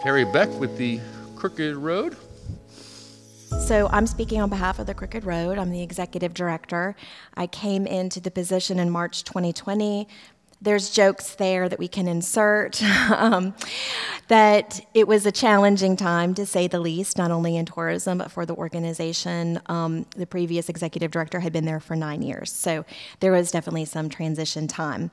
Carrie Beck with the Crooked Road. So I'm speaking on behalf of the Crooked Road. I'm the executive director. I came into the position in March 2020. There's jokes there that we can insert, that it was a challenging time, to say the least, not only in tourism, but for the organization. The previous executive director had been there for 9 years, so there was definitely some transition time.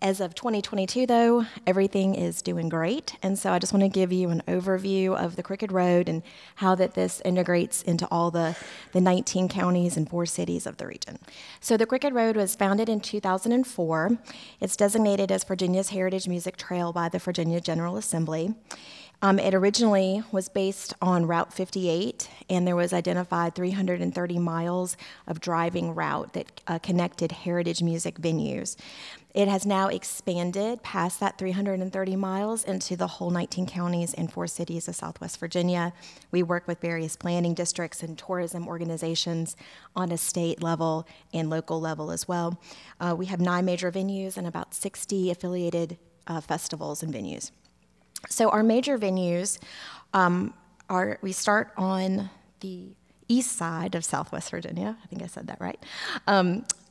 As of 2022, though, everything is doing great, and so I just want to give you an overview of the Crooked Road and how that this integrates into all the 19 counties and 4 cities of the region. So the Crooked Road was founded in 2004. It's designated as Virginia's Heritage Music Trail by the Virginia General Assembly. It originally was based on Route 58, and there was identified 330 miles of driving route that connected heritage music venues. It has now expanded past that 330 miles into the whole 19 counties and 4 cities of Southwest Virginia. We work with various planning districts and tourism organizations on a state level and local level as well. We have 9 major venues and about 60 affiliated festivals and venues. So our major venues we start on the east side of Southwest Virginia. I think I said that right.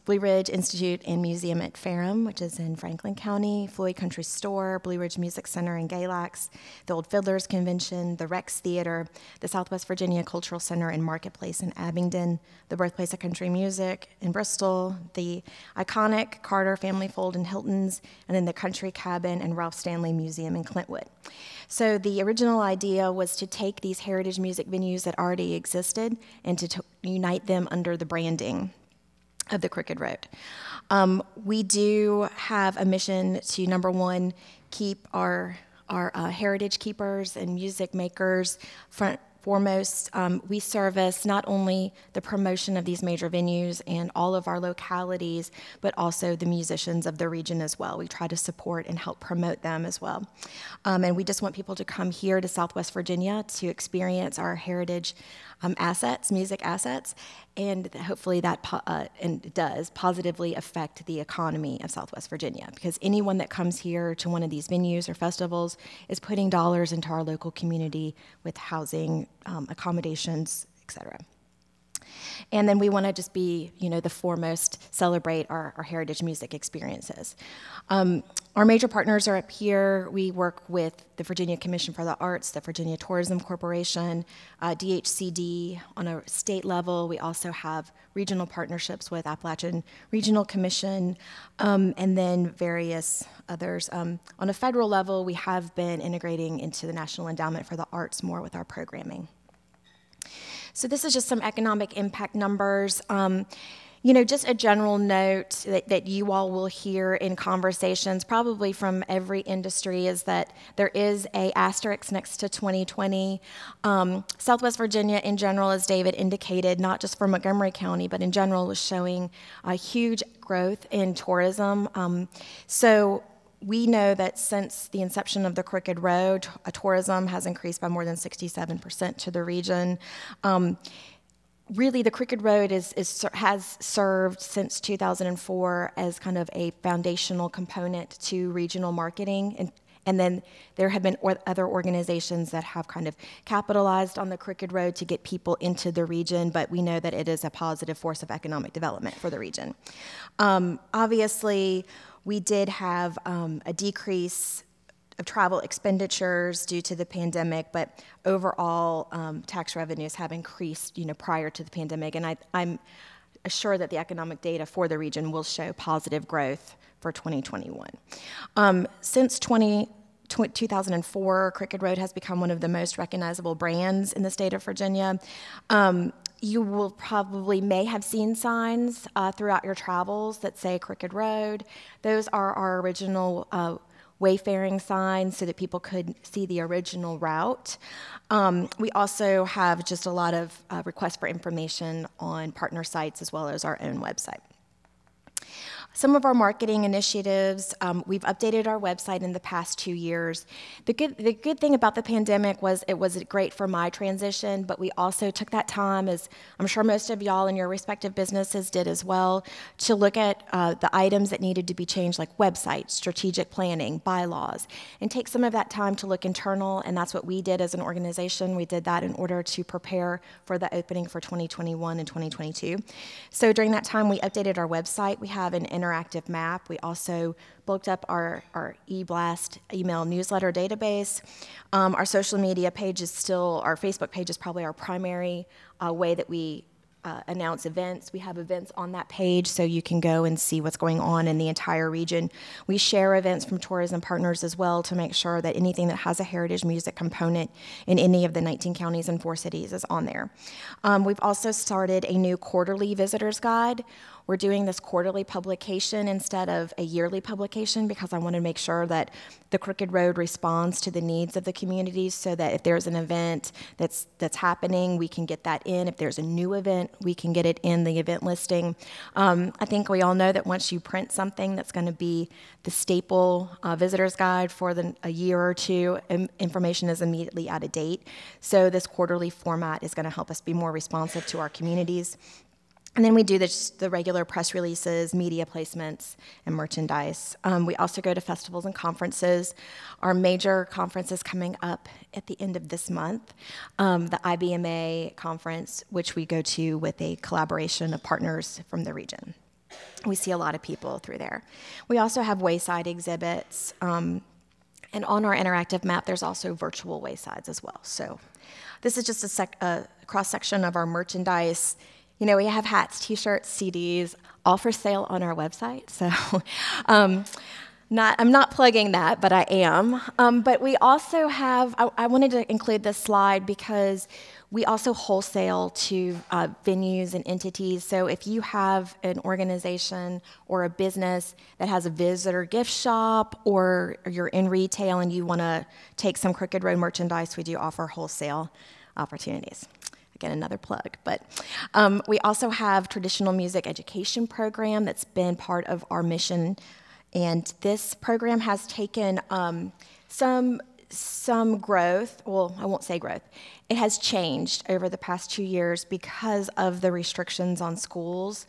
Blue Ridge Institute and Museum at Ferrum, which is in Franklin County, Floyd Country Store, Blue Ridge Music Center in Galax, the Old Fiddlers Convention, the Rex Theater, the Southwest Virginia Cultural Center and Marketplace in Abingdon, the Birthplace of Country Music in Bristol, the iconic Carter Family Fold in Hilton's, and then the Country Cabin and Ralph Stanley Museum in Clintwood. So the original idea was to take these heritage music venues that already existed and to unite them under the branding of the Crooked Road. We do have a mission to, number one, keep our heritage keepers and music makers foremost. We service not only the promotion of these major venues and all of our localities, but also the musicians of the region as well. We try to support and help promote them as well. And we just want people to come here to Southwest Virginia to experience our heritage assets, music assets, and hopefully that does positively affect the economy of Southwest Virginia, because anyone that comes here to one of these venues or festivals is putting dollars into our local community with housing, accommodations, etc. And then we want to just be, the foremost, celebrate our heritage music experiences. Our major partners are up here. We work with the Virginia Commission for the Arts, the Virginia Tourism Corporation, DHCD on a state level. We also have regional partnerships with Appalachian Regional Commission, and then various others. On a federal level, we have been integrating into the National Endowment for the Arts more with our programming. So this is just some economic impact numbers. Just a general note that you all will hear in conversations, probably from every industry, is that there is a asterisk next to 2020. Southwest Virginia in general, as David indicated, not just for Montgomery County, but in general, was showing a huge growth in tourism. So we know that since the inception of the Crooked Road, tourism has increased by more than 67% to the region. Really, the Crooked Road has served since 2004 as kind of a foundational component to regional marketing. And then there have been other organizations that have kind of capitalized on the Crooked Road to get people into the region, but we know that it is a positive force of economic development for the region. Obviously, we did have a decrease of travel expenditures due to the pandemic, but overall tax revenues have increased, prior to the pandemic, and I'm assured that the economic data for the region will show positive growth for 2021. Since 2004, Crooked Road has become one of the most recognizable brands in the state of Virginia. You will may have seen signs throughout your travels that say Crooked Road. Those are our original wayfaring signs so that people could see the original route. We also have just a lot of requests for information on partner sites as well as our own website. Some of our marketing initiatives, we've updated our website in the past 2 years. The good thing about the pandemic was it was great for my transition, but we also took that time, as I'm sure most of y'all in your respective businesses did as well, to look at the items that needed to be changed, like websites, strategic planning, bylaws, and take some of that time to look internal, and that's what we did as an organization. We did that in order to prepare for the opening for 2021 and 2022. So during that time, we updated our website. We have an interactive map. We also bulked up our eBlast email newsletter database. Our social media page is still, our Facebook page is probably our primary way that we announce events. We have events on that page so you can go and see what's going on in the entire region. We share events from tourism partners as well to make sure that anything that has a heritage music component in any of the 19 counties and 4 cities is on there. We've also started a new quarterly visitors guide. We're doing this quarterly publication instead of a yearly publication because I want to make sure that the Crooked Road responds to the needs of the communities, so that if there's an event that's happening, we can get that in. If there's a new event, we can get it in the event listing. I think we all know that once you print something that's going to be the staple visitor's guide for a year or two, information is immediately out of date. So this quarterly format is going to help us be more responsive to our communities. And then we do the regular press releases, media placements, and merchandise. We also go to festivals and conferences. Our major conference is coming up at the end of this month, the IBMA conference, which we go to with a collaboration of partners from the region. We see a lot of people through there. We also have wayside exhibits. And on our interactive map, there's also virtual waysides as well. So this is just a cross-section of our merchandise. You know, we have hats, T-shirts, CDs, all for sale on our website. So I'm not plugging that, but I am. But we also have, I wanted to include this slide because we also wholesale to venues and entities. So if you have an organization or a business that has a visitor gift shop, or you're in retail and you want to take some Crooked Road merchandise, we do offer wholesale opportunities. Again, another plug. But we also have traditional music education program that's been part of our mission. And this program has taken some growth. Well, I won't say growth. It has changed over the past 2 years because of the restrictions on schools.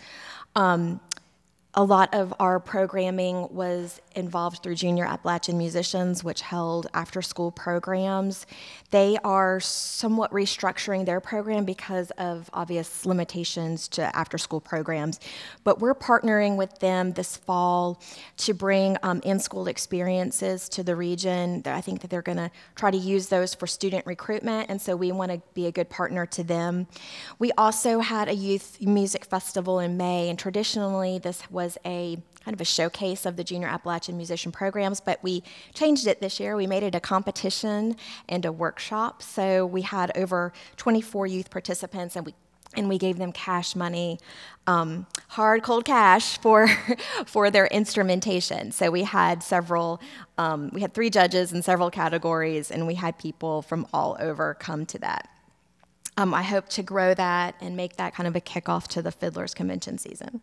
A lot of our programming was involved through Junior Appalachian Musicians, which held after-school programs. They are somewhat restructuring their program because of obvious limitations to after-school programs. But we're partnering with them this fall to bring in-school experiences to the region. I think that they're going to try to use those for student recruitment, and so we want to be a good partner to them. We also had a youth music festival in May, and traditionally this was a kind of a showcase of the Junior Appalachian Musician programs, but we changed it this year. We made it a competition and a workshop. So we had over 24 youth participants, and we gave them cash money, hard, cold cash for their instrumentation. So we had we had 3 judges in several categories, and we had people from all over come to that. I hope to grow that and make that kind of a kickoff to the Fiddlers Convention season.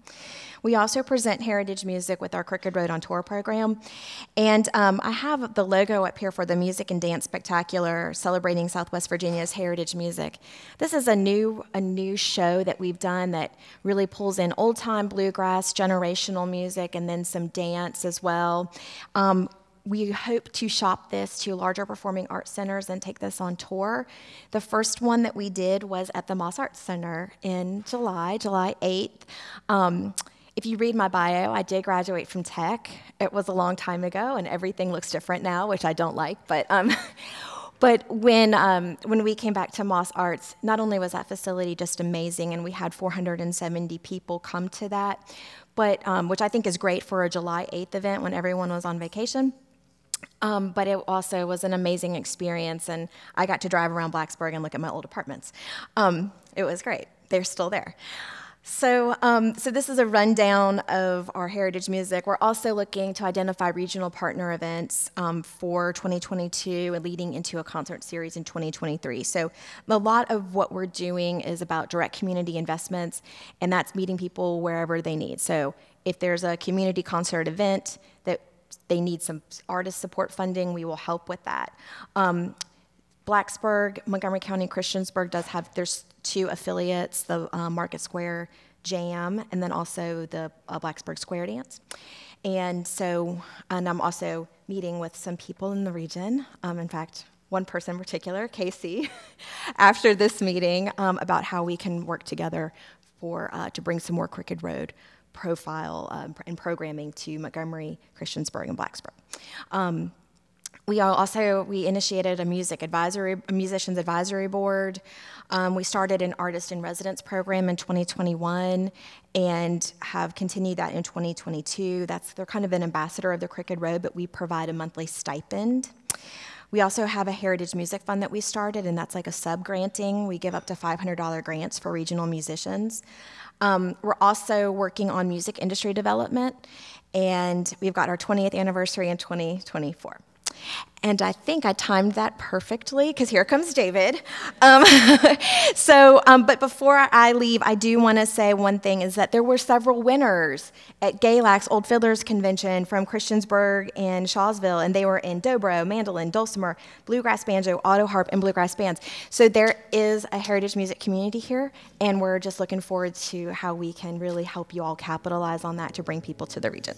We also present heritage music with our Crooked Road on Tour program. And I have the logo up here for the Music and Dance Spectacular, celebrating Southwest Virginia's heritage music. This is a new show that we've done that really pulls in old-time bluegrass, generational music, and then some dance as well. We hope to shop this to larger performing arts centers and take this on tour. The first one that we did was at the Moss Arts Center in July 8th. If you read my bio, I did graduate from Tech. It was a long time ago, and everything looks different now, which I don't like. But when we came back to Moss Arts, not only was that facility just amazing, and we had 470 people come to that, but which I think is great for a July 8th event when everyone was on vacation. But it also was an amazing experience, and I got to drive around Blacksburg and look at my old apartments. It was great. They're still there. So this is a rundown of our heritage music. We're also looking to identify regional partner events for 2022 and leading into a concert series in 2023. So a lot of what we're doing is about direct community investments, and that's meeting people wherever they need. So If there's a community concert event that they need some artist support funding, we will help with that. Blacksburg, Montgomery County, Christiansburg there's 2 affiliates, the Market Square Jam, and then also the Blacksburg Square Dance. And I'm also meeting with some people in the region. In fact, one person in particular, Casey, after this meeting about how we can work together to bring some more Crooked Road profile and programming to Montgomery, Christiansburg, and Blacksburg. We initiated a musicians advisory board. We started an artist in residence program in 2021 and have continued that in 2022. They're kind of an ambassador of the Crooked Road, but we provide a monthly stipend. We also have a Heritage Music Fund that we started, and that's like a sub-granting. We give up to $500 grants for regional musicians. We're also working on music industry development, and we've got our 20th anniversary in 2024. And I think I timed that perfectly, because here comes David. But before I leave, I do want to say one thing, is that there were several winners at GALAC's Old Fiddlers Convention from Christiansburg and Shawsville, and they were in dobro, mandolin, dulcimer, bluegrass banjo, auto harp, and bluegrass bands. So there is a heritage music community here, and we're just looking forward to how we can really help you all capitalize on that to bring people to the region.